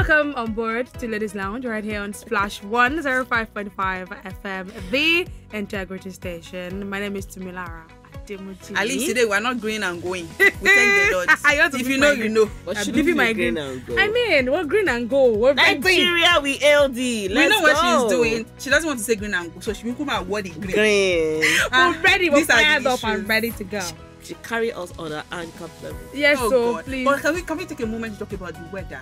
Welcome on board to Ladies Lounge right here on Splash 105.5 FM, the integrity station. My name is Tumi At least today we're not green and going. We thank the Lord. If you know, you know. What should be my green and go? I mean, what green and go? What Nigeria, we LD. We know what she's doing. She doesn't want to say green and go, so she will come out what green. We're ready. We're fired up and ready to go. She carry us on her handcuff level. Yes, God. Please. But can we take a moment to talk about the weather?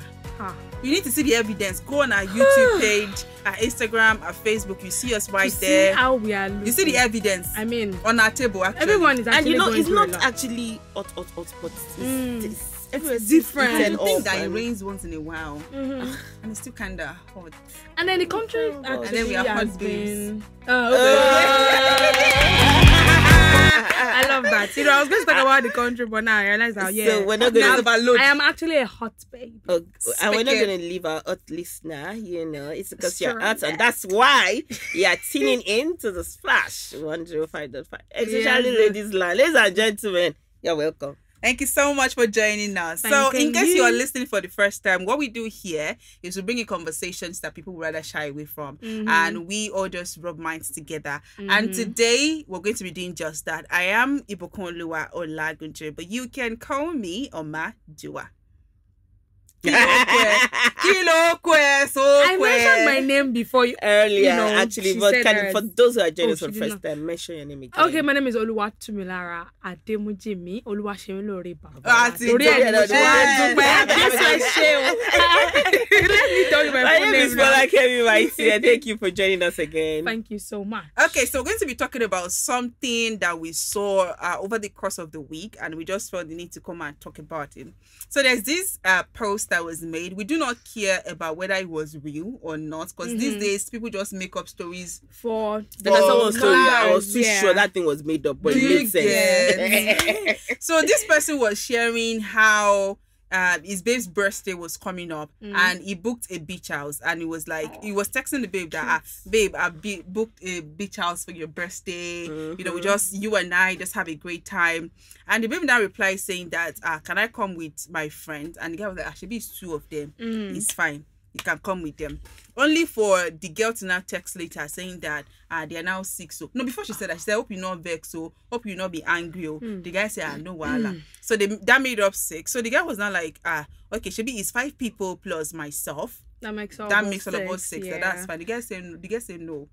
You need to see the evidence. Go on our YouTube page, our Instagram, our Facebook. You see us right there. See how we are looking. You see the evidence. I mean, on our table. Actually. Everyone is actually and it's not actually hot, but it's different. I think that it rains once in a while, and it's still kind of hot. And then the country actually and then we have hot babes. I love that. You know, I was going to talk about the country, but now I realize how, so we're not going to I am actually a hot babe. And we're not going to leave our hot listener, you know. It's because you're hot, and that's why you are tuning in to the Splash 105.5. Especially Ladies Land. Ladies and gentlemen, you're welcome. Thank you so much for joining us. So in case you are listening for the first time, what we do here is we bring in conversations that people would rather shy away from. And we all just rub minds together. And today, we're going to be doing just that. I am Ibokonluwa Olagunje, but you can call me Omajuwa. I mentioned my name before you earlier, actually, but for those who are joining us for the first time, mention your name again. Okay, my name is Oluwatomilara Ademujimi Oluwashemilore Baba. Let me tell you my name is Folakemi. Thank you for joining us again. Thank you so much. Okay, so we're going to be talking about something that we saw over the course of the week, and we just felt the need to come and talk about it. So there's this post that was made. We do not care about whether it was real or not, because these days people just make up stories for someone's story. I was too sure that thing was made up, but it made sense. So this person was sharing how his babe's birthday was coming up, and he booked a beach house, and he was like, he was texting the babe that, babe, I booked a beach house for your birthday. You know, you and I just have a great time. And the babe now replied saying that, can I come with my friend? And the guy was like, actually, it's two of them. It's fine. You can come with them. Only for the girl to now text later saying that they are now sick. So no, before she said that, she said, hope you not vex, so hope you not be angry. The guy said, no wahala. So that made up 6. So the guy was not like, okay, should be it's 5 people plus myself. That makes all about 6. Yeah. So that's fine. The guy said no.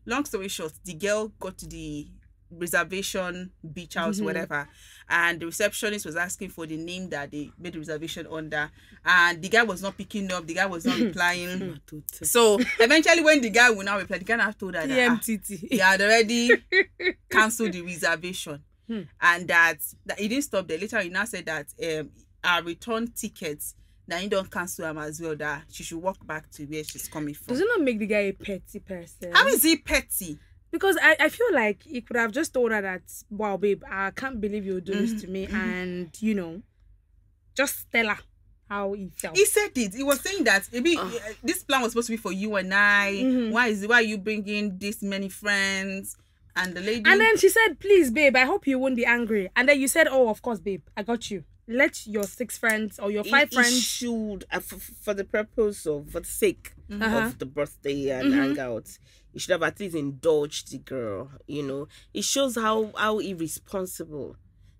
Long story short, the girl got to the reservation beach house, whatever, and the receptionist was asking for the name that they made the reservation under, and the guy was not picking up, the guy was not replying. So eventually when the guy will now reply, the guy now told her that he had already cancelled the reservation, and that he didn't stop there. Later he now said that our return tickets, now you don't cancel him as well, that she should walk back to where she's coming from. Does it not make the guy a petty person? How is he petty? Because I feel like he could have just told her that, wow, babe, I can't believe you would do this to me. And, you know, just tell her how he felt. He said it. He was saying that maybe this plan was supposed to be for you and I. Why are you bringing this many friends? And the lady... And then she said, please, babe, I hope you won't be angry. And then you said, oh, of course, babe, I got you. Let your 6 friends or your 5 friends... should, for the purpose of, for the sake of the birthday and hangouts, you should have at least indulged the girl, you know. It shows how irresponsible,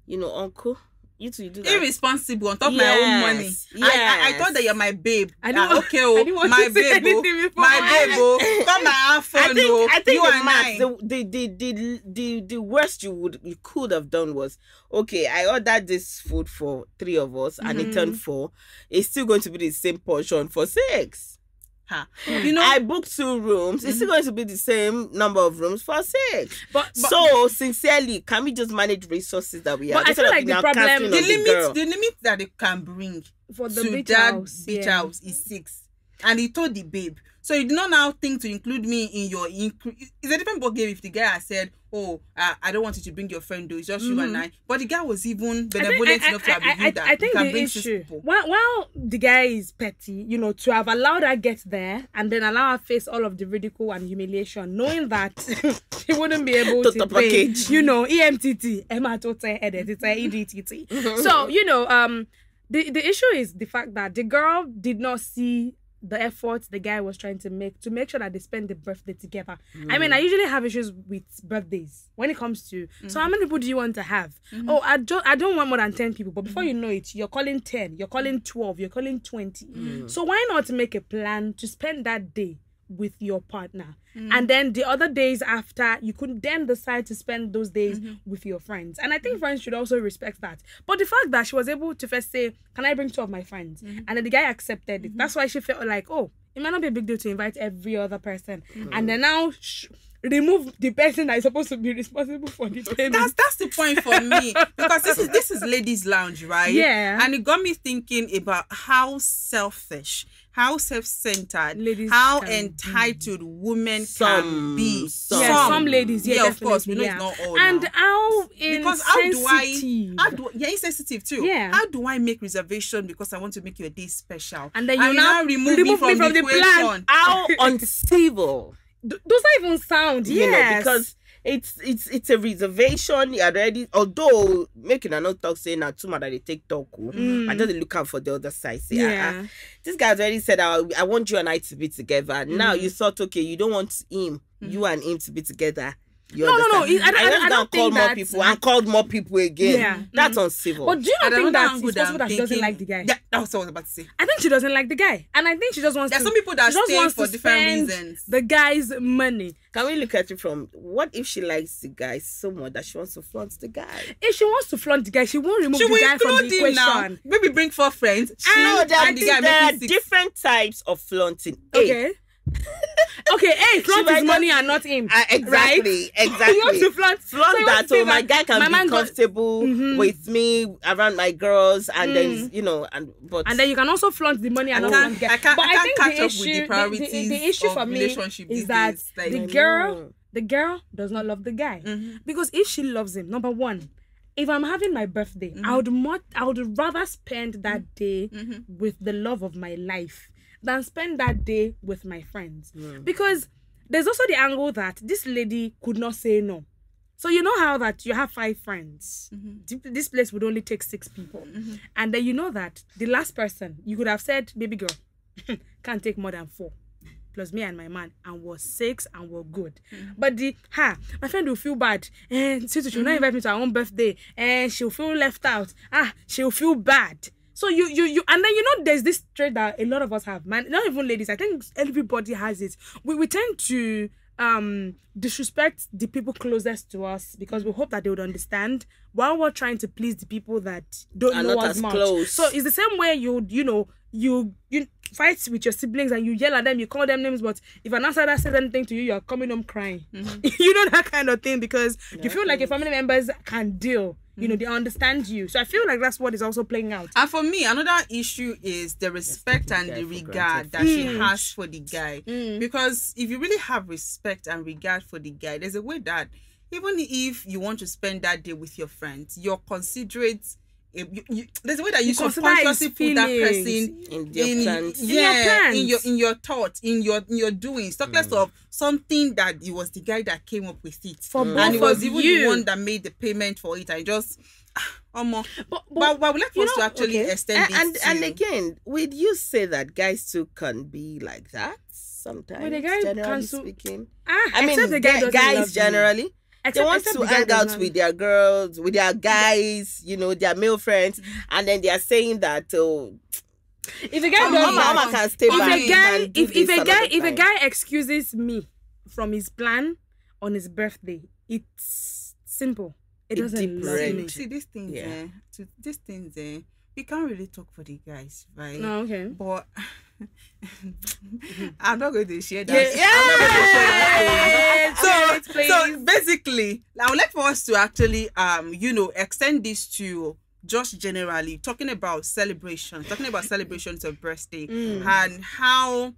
you know, uncle. You two do that. Irresponsible on top of my own money. I thought that you're my babe. My babe. My babe. Come my phone. I think the worst you could have done was, okay, I ordered this food for 3 of us and it turned 4. It's still going to be the same portion for 6. You know, I booked 2 rooms. It's still going to be the same number of rooms for 6. But so sincerely, can we just manage resources that we have? But I feel like the problem, the limit that they can bring for the beach house is 6, and he told the babe. So you do not now think to include me in your increase. It's a different ballgame if the guy has said, oh, I don't want you to bring your friend, though. It's just you and I. But the guy was even benevolent enough to have reviewed that. I think the issue, while the guy is petty, you know, to have allowed her get there and then allow her face all of the ridicule and humiliation, knowing that she wouldn't be able to pay, you know, EMTT, EDTT. So, you know, the issue is the fact that the girl did not see the effort the guy was trying to make sure that they spend the birthday together. I mean, I usually have issues with birthdays when it comes to, so how many people do you want to have? Oh, I don't want more than 10 people, but before you know it, you're calling 10, you're calling 12, you're calling 20. So why not make a plan to spend that day with your partner, and then the other days after, you could then decide to spend those days with your friends. And I think friends should also respect that. But the fact that she was able to first say, can I bring 2 of my friends, and then the guy accepted it, that's why she felt like, oh, it might not be a big deal to invite every other person, and then now remove the person that is supposed to be responsible for the payment. That's the point for me, because this is ladies' lounge, right? Yeah. And it got me thinking about how selfish, how self-centered, ladies how entitled women can be. Some ladies, of course, we know it's not all. And now. How insensitive too. Yeah. How do I make reservation because I want to make your day special? And then you now remove me from the equation. How uncivil. Those don't even sound, you know, because it's a reservation. You're already, although making a note talk saying that too much that they take talk, I just look out for the other side. Say, this guy's already said, I want you and I to be together. Now you thought, okay, you don't want him, you and him to be together. No. I don't think that. And called more people again. Yeah. That's uncivil. But do you not think that it's possible that she doesn't like the guy? Yeah, that's what I was about to say. I think she doesn't like the guy, and I think she just wants. There's some people that stay for different reasons. The guy's money. Can we look at it from, what if she likes the guy so much that she wants to flaunt the guy? If she wants to flaunt the guy, she won't remove the guy from the equation. Now. Maybe bring 4 friends. No, there are different types of flaunting. Okay. Okay, flaunt his money and not him. Exactly, right? exactly. You want to flaunt that, so my guy can be comfortable with me around my girls, and then and then you can also flaunt the money and not flaunt the guy. I think catch up with the priorities. The issue for me is that the girl does not love the guy, because if she loves him, number one, if I'm having my birthday, I would rather spend that day with the love of my life than spend that day with my friends. Because there's also the angle that this lady could not say no. So you know how that you have 5 friends. This place would only take 6 people. And then you know that the last person, you could have said, baby girl, can't take more than 4. Plus me and my man, and we're 6 and we're good. But my friend will feel bad. And she'll not invite me to her own birthday. And she'll feel left out. She'll feel bad. So you and then there's this trait that a lot of us have, man, not even ladies, I think everybody has it. We tend to disrespect the people closest to us because we hope that they would understand, while we're trying to please the people that don't know us much. Close. So it's the same way you fight with your siblings and you yell at them, you call them names, but if an outsider says anything to you, you're coming home crying. That kind of thing, because you feel like your family members can deal. They understand you. So I feel like that's what is also playing out. And for me, another issue is the respect and the regard that she has for the guy. Because if you really have respect and regard for the guy, there's a way that even if you want to spend that day with your friends, you're considerate. There's a way that you subconsciously put that person in your thoughts, in your doings. Talk less of something that it was the guy that came up with it, and it was even the one that made the payment for it. I just but we like us to actually extend this and again, would you say that guys too can be like that sometimes? Well, the guy generally speaking, I mean, the guys generally. They want to hang out with their girls, with their guys, their male friends, and then they are saying that if a guy mama can stay back. If a guy excuses me from his plan on his birthday, it's simple. It doesn't love me. See, these things, we can't really talk for the guys, right? No, okay. But I'm not going to share that. So basically, I would like for us to actually, extend this to just generally talking about celebrations of birthday and how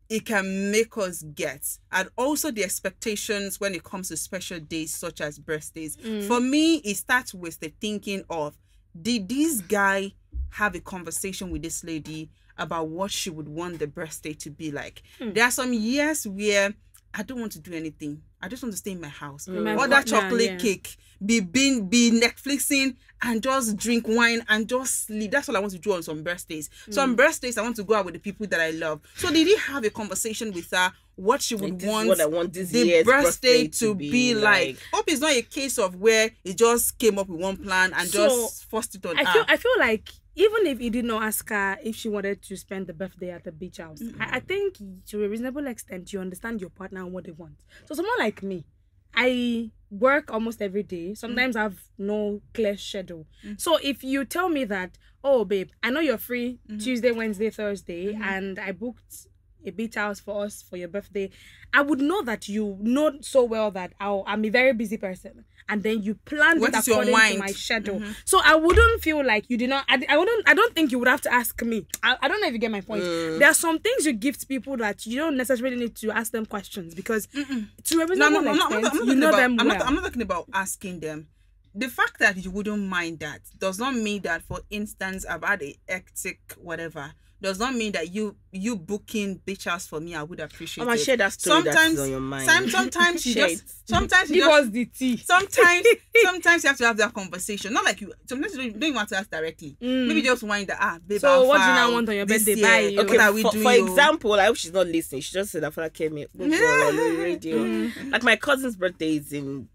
it can make us get, and also the expectations when it comes to special days such as birthdays. For me, it starts with the thinking of, did this guy have a conversation with this lady about what she would want the birthday to be like? There are some years where I don't want to do anything. I just want to stay in my house. My Order partner, chocolate cake, be Netflixing, and just drink wine and just sleep. That's all I want to do on some birthdays. So on birthdays, I want to go out with the people that I love. So did he have a conversation with her? What she would want, what I want this the year's birthday to be like. Hope it's not a case of where it just came up with one plan and just forced it on her. I feel like even if he did not ask her if she wanted to spend the birthday at the beach house, I think to a reasonable extent you understand your partner and what they want. So someone like me, I work almost every day. Sometimes I have no clear schedule. So if you tell me that, oh babe, I know you're free Tuesday, Wednesday, Thursday, and I booked a beach house for us for your birthday, I would know that you know so well that I'm a very busy person, and then you planned it according to my schedule. So I wouldn't feel like you did not. I don't think you would have to ask me. I don't know if you get my point. There are some things you give to people that you don't necessarily need to ask them questions, because to a reasonable extent, you know them well. I'm not talking about asking them. The fact that you wouldn't mind that does not mean that, for instance, I've had a hectic whatever, does not mean that you booking beach house for me, I would appreciate it. Share that story that's on your mind. Sometimes you just give us the tea. Sometimes you have to have that conversation. Not like you. Sometimes you don't even want to ask directly. Maybe just wind that babe. So what do you now want on your birthday? Bye. Okay, what are we doing? For example, I hope she's not listening. She just said that Folakemi on the radio. Like my cousin's birthday is in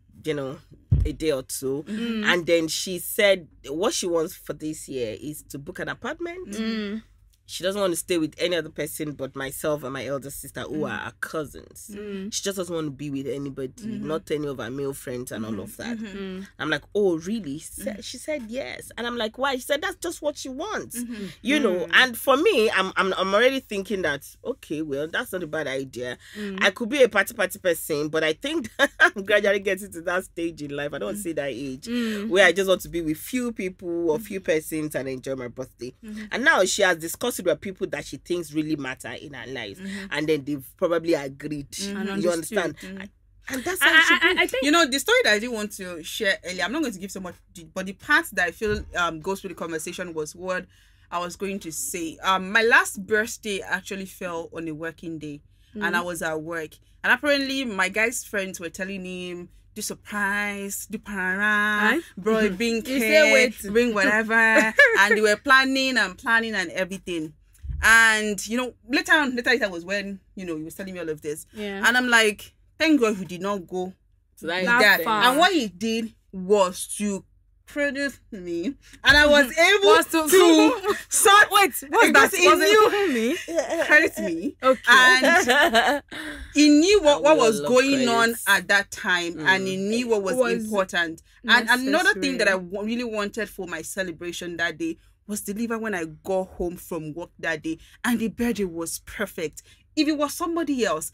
a day or two, and then she said what she wants for this year is to book an apartment. She doesn't want to stay with any other person but myself and my elder sister, who are her cousins. She just doesn't want to be with anybody, not any of her male friends and all of that. I'm like, oh, really? She said yes. And I'm like, why? She said that's just what she wants. You know, and for me, I'm already thinking that, okay, well, that's not a bad idea. I could be a party person, but I think I'm gradually getting to that stage in life. I don't see that age where I just want to be with few people or few persons and enjoy my birthday. And now she has discussed with people that she thinks really matter in her life, and then they've probably agreed. You understand? And that's how I think, the story that I didn't want to share earlier, I'm not going to give so much, but the part that I feel goes through the conversation was what I was going to say. My last birthday actually fell on a working day, and I was at work, and apparently my guy's friends were telling him, do surprise, do parara, bro, bring cake, bring whatever. And they were planning and everything. And, later was when, he was telling me all of this. Yeah. And I'm like, thank God he did not go that far. And what he did was to produce me, and I was able to sort. Wait, what's that? Credit me. Okay. And he knew what was going on at that time, and he knew what was important. And another thing that I really wanted for my celebration that day was delivered when I got home from work that day, and the birthday was perfect. If it was somebody else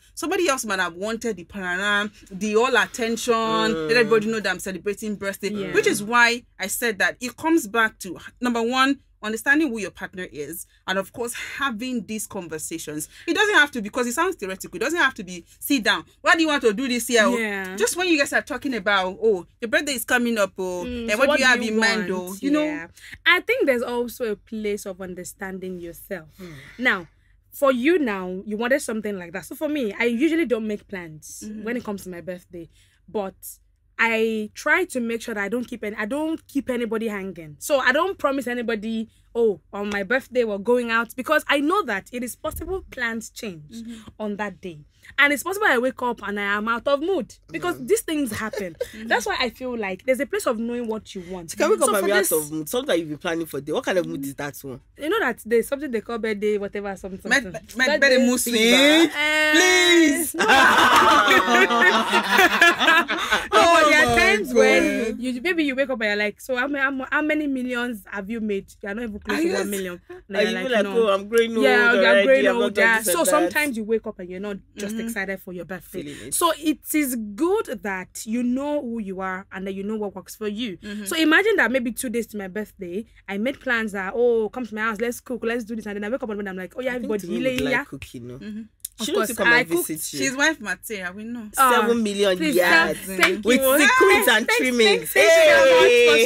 might have wanted the panorama, the all attention, let everybody know that I'm celebrating birthday, which is why I said that it comes back to, number one, understanding who your partner is, and of course having these conversations. It doesn't have to, because it sounds theoretical, it doesn't have to be sit down, what do you want to do this year? Yeah. Just when you guys are talking about, your birthday is coming up, and so what do you have in mind, though? You know, I think there's also a place of understanding yourself. Now, for you now, you wanted something like that. So for me, I usually don't make plans when it comes to my birthday, but I try to make sure that I don't keep anybody hanging. So I don't promise anybody, on my birthday we're going out, because I know that it is possible plans change on that day. And it's possible I wake up and I am out of mood, because these things happen. That's why I feel like there's a place of knowing what you want. So can we come and be out of mood? Something that you've been planning for a day. What kind of mood is that one? You know that there's something they call birthday, whatever, something. My birthday Muslim, please. There are times when maybe you wake up and you're like, so how many millions have you made? You're not even close to 1 million. And you're like, no. I'm growing old. Yeah, you're growing old. So sometimes you wake up and you're not just excited for your birthday. So it is good that you know who you are and that you know what works for you. So imagine that maybe 2 days to my birthday, I made plans that, come to my house, let's cook, let's do this, and then I wake up and I'm like, everybody, like cooking, no? She wants to come and visit you. She's wife material, we know. 7 million yards with you. sequins and trimmings. She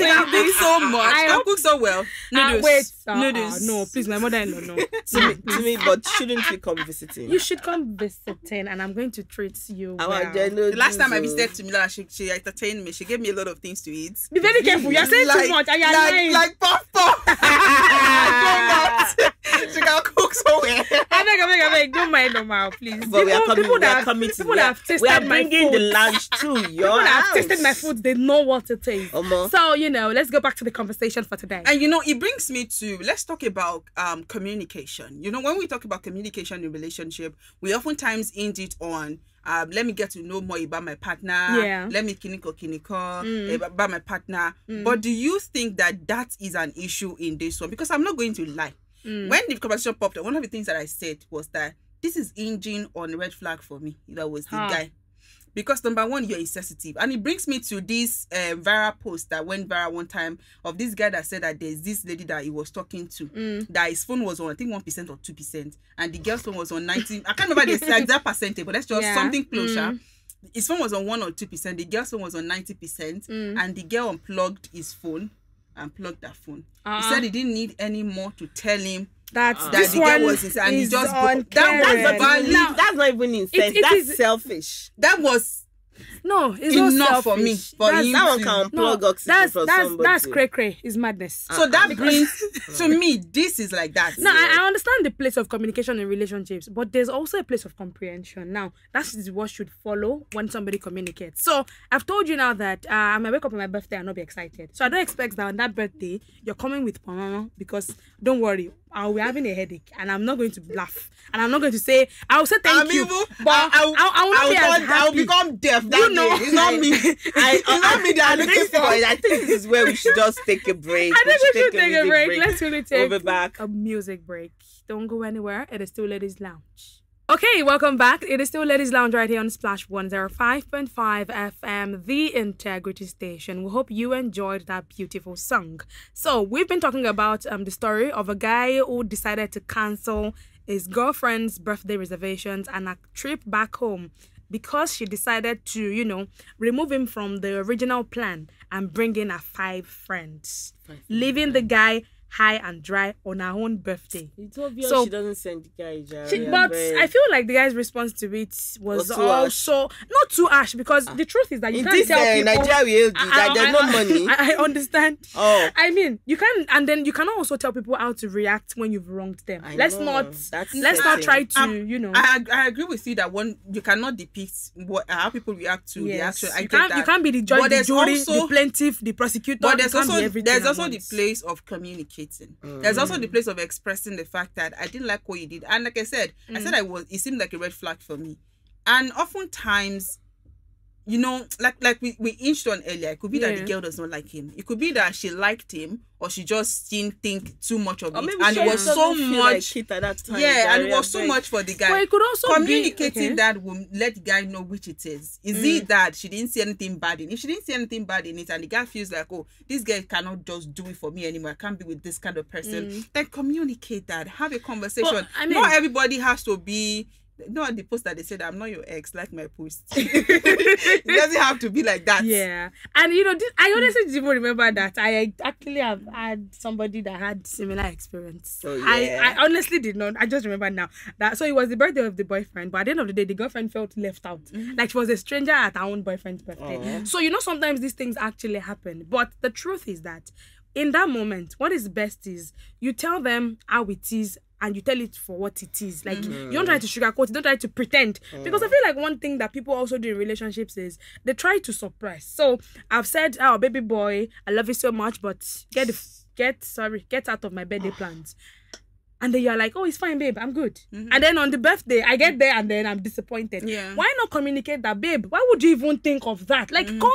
can cook so much. She can cook so well. Noodles. No, please, my mother-in-law, no. to me, but shouldn't we come visiting? You should come visiting, and I'm going to treat you well. The last time I visited Tumila, she entertained me. She gave me a lot of things to eat. Be very careful. You're saying too much, and you're lying. Like puff. She can cook so well. I beg, don't mind no more, please. But we are coming to people have tasted we are my bringing food. the lunch to your People that have house. tasted my food, they know what it is. So, let's go back to the conversation for today. And it brings me to, let's talk about communication. When we talk about communication in relationship, we oftentimes hinge it on let me get to know more about my partner. Yeah. Let me kiniko about my partner. But do you think that is an issue in this one? Because I'm not going to lie. When the conversation popped up, one of the things that I said was that this is hinging on a red flag for me. That was the guy. Because number one, you're insensitive. And it brings me to this viral post that went viral one time of this guy that said that there's this lady that he was talking to, that his phone was on, I think 1% or 2%. And the girl's phone was on 90. I can't remember the exact percentage, but that's just something closer. His phone was on 1 or 2%. The girl's phone was on 90%. And the girl unplugged his phone and plugged that phone. He said he didn't need any more to tell him that the girl was insane, and he just that's not even insane. That's selfish. That was it's enough not for me. For him that one can unplug oxygen from somebody. That's cray. It's madness. So that brings to me, this is like that. No, I understand the place of communication in relationships, but there's also a place of comprehension. Now, that is what should follow when somebody communicates. So I've told you now that I might wake up on my birthday and not be excited. So I don't expect that on that birthday you're coming with banana, because don't worry, I'll be having a headache and I'm not going to laugh and I'm not going to say, I'll say thank you, but I'll become deaf that day. It's not me. It's not me that I'm looking for. I think this is where we should just take a break. I think we should take a break. Let's really take we'll be back. A music break. Don't go anywhere. It is still Ladies Lounge. Okay, welcome back. It is still Ladies Lounge right here on Splash 105.5 FM, the Integrity Station. We hope you enjoyed that beautiful song. So we've been talking about the story of a guy who decided to cancel his girlfriend's birthday reservations and a trip back home because she decided to, remove him from the original plan and bring in her 5 friends, leaving the guy high and dry on her own birthday. It's obvious she doesn't send the guy. But I feel like the guy's response to it was also not too harsh, because the truth is that you can't tell people. Nigeria, there's no money. I understand. Oh, I mean, you can, and then you cannot also tell people how to react when you've wronged them. Let's not try to, I agree with you that you cannot depict how people react to the action. You can't be the judge, the jury, the plaintiff, the prosecutor. But there's also the place of communicating. There's also the place of expressing the fact that I didn't like what you did, and like I said, it seemed like a red flag for me. And oftentimes, like we inched on earlier, it could be that the girl does not like him. It could be that she liked him, or she just didn't think too much of it, and it was so much. And it was so much for the guy. But it could also communicating that will let the guy know which it is. Is it that she didn't see anything bad in it? If she didn't see anything bad in it, and the guy feels like, oh, this guy cannot just do it for me anymore, I can't be with this kind of person, then communicate that. Have a conversation. Not everybody has to be. No, the post that they said, I'm not your ex, like my post. It doesn't have to be like that. Yeah. And I honestly didn't even remember that. I actually have had somebody that had similar experience. Oh, yeah. I honestly did not. I just remember now. So it was the birthday of the boyfriend, but at the end of the day, the girlfriend felt left out. Like she was a stranger at her own boyfriend's birthday. So sometimes these things actually happen. But the truth is that in that moment, what is best is you tell them how it is, and you tell it for what it is. Like, you don't try to sugarcoat it, don't try to pretend. Because I feel like one thing that people also do in relationships is they try to suppress. So I've said, oh, baby boy, I love you so much, but get out of my birthday plans. And then you're like, oh, it's fine, babe, I'm good. And then on the birthday, I get there and then I'm disappointed. Yeah. Why not communicate that, babe? Why would you even think of that? Like, call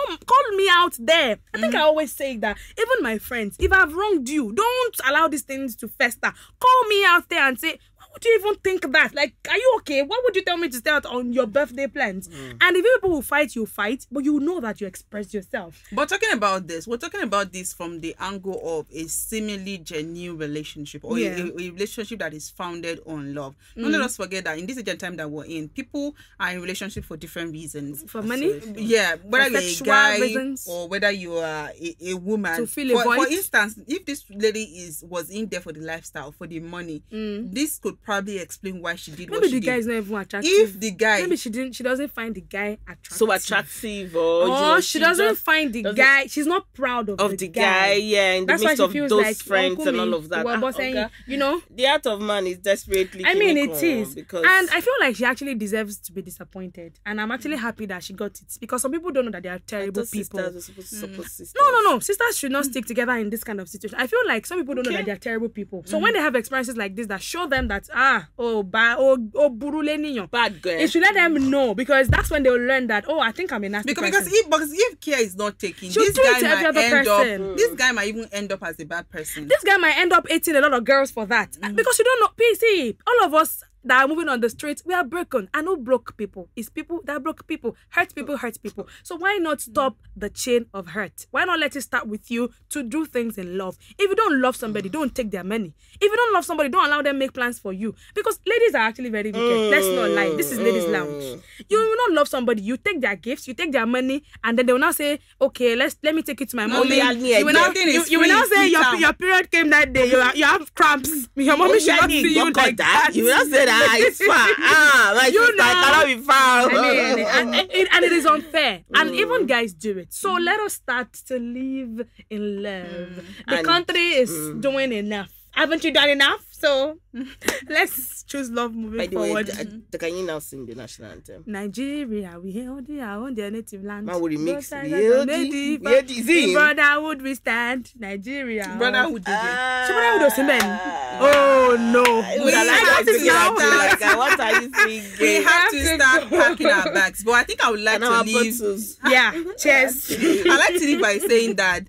me out there. I think I always say that. Even my friends, if I've wronged you, don't allow these things to fester. Call me out there and say, why would you even think that? Like, are you okay? Why would you tell me to stay out on your birthday plans? And if people will fight, you fight, but you know that you express yourself. But talking about this, we're talking about this from the angle of a seemingly genuine relationship, or a relationship that is founded on love. Don't let us forget that in this age and time that we're in, people are in relationship for different reasons. For money? Yeah, whether you're a guy reasons, or whether you are a woman. To fill a void. For instance, if this lady was in there for the lifestyle, for the money, this could probably explain why she did what she did. Maybe the guy is not even attractive. If the guy... Maybe she doesn't find the guy attractive. So attractive. Or she doesn't find the guy... She's not proud of the guy. Yeah, in the midst of those like, friends and all of that. Saying, you know... The heart of man is desperately... I mean, it is. Because... And I feel like she actually deserves to be disappointed. And I'm actually happy that she got it. Because some people don't know that they are terrible people. No. Sisters should not stick together in this kind of situation. I feel like some people don't know that they are terrible people. So when they have experiences like this that show them that bad girl, it should let them know, because that's when they will learn that I think I'm a nasty person. Because if care is not taken, this guy might even end up as a bad person. This guy might end up hating a lot of girls for that, because you don't know. PC, all of us that are moving on the streets, we are broken. I know broke people. It's people that are broke people. Hurt people. So why not stop the chain of hurt? Why not let it start with you to do things in love? If you don't love somebody, don't take their money. If you don't love somebody, don't allow them make plans for you. Because ladies are actually very wicked. Let's not lie. This is ladies' lounge. You will not love somebody. You take their gifts, you take their money, and then they will now say, okay, let me take it to my mommy. You will now say your period came that day. You have cramps. Your mommy should not see you like that. You will not say that. It's fine. My sister cannot be found. I mean, and it is unfair. And even guys do it. So let us start to live in love. The country is doing enough. Haven't you done enough? So let's choose love moving forward. Can you now sing the national anthem? Nigeria, we hold their native land. Man, would remix brotherhood we stand. Nigeria. Brotherhood. Brotherhood was men. Oh no. What are you saying? We have to start packing our bags. But I think I would like to leave. Yeah. Cheers. I like to leave by saying that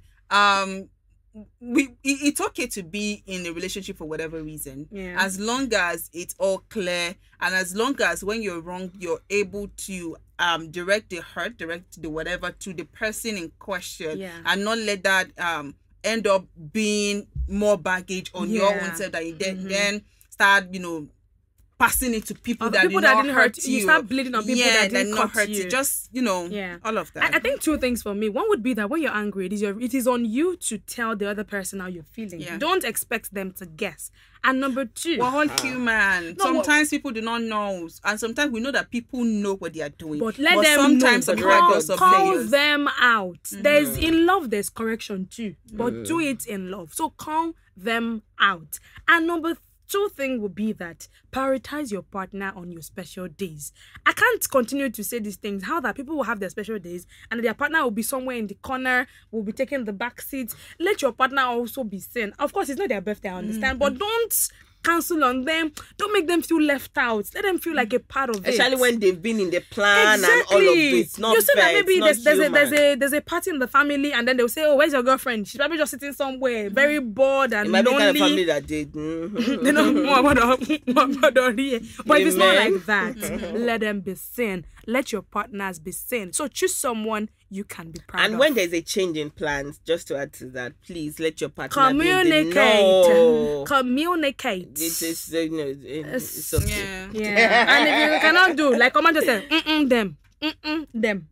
it's okay to be in a relationship for whatever reason, as long as it's all clear, and as long as when you're wrong, you're able to direct the whatever to the person in question, and not let that end up being more baggage on your own self that you then start passing it to people that didn't hurt you. You start bleeding on people that didn't hurt you. Just all of that. I think two things for me. One would be that when you're angry, it is on you to tell the other person how you're feeling. Don't expect them to guess. And number two, we're all human. Sometimes people do not know, and sometimes we know that people know what they are doing. But let them know. Call them out. There's in love, there's correction too, but do it in love. So call them out. And number two thing would be that prioritize your partner on your special days. I can't continue to say these things. How that people will have their special days and their partner will be somewhere in the corner, will be taking the back seat. Let your partner also be seen. Of course, it's not their birthday, I understand, but don't cancel on them. Don't make them feel left out. Let them feel like a part of it. Especially when they've been in the plan and all of this. Not you see fair, that maybe there's a party in the family, and then they'll say, "Oh, where's your girlfriend? She's probably just sitting somewhere, very bored and lonely." It might be kind of family that did. They know more about but if it's not like that, let them be seen. Let your partners be seen. So choose someone you can be proud of. And when there's a change in plans, just to add to that, please let your partner communicate. It's okay. Yeah. And if you cannot do, like Oma just said, them.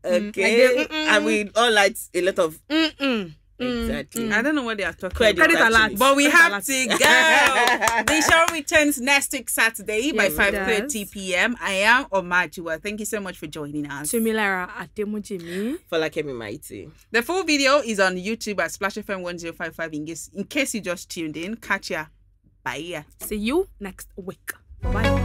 Okay. And we all like a lot of Exactly. I don't know what they are talking Credit about. Alert. But we have to go. The show returns next week Saturday by 5:30 p.m. I am Omajuwa. Thank you so much for joining us. Tumi Atemujimi. Folakemi Mighty. The full video is on YouTube at Splash FM 1055 in case you just tuned in. Catch ya. Bye. See you next week. Bye.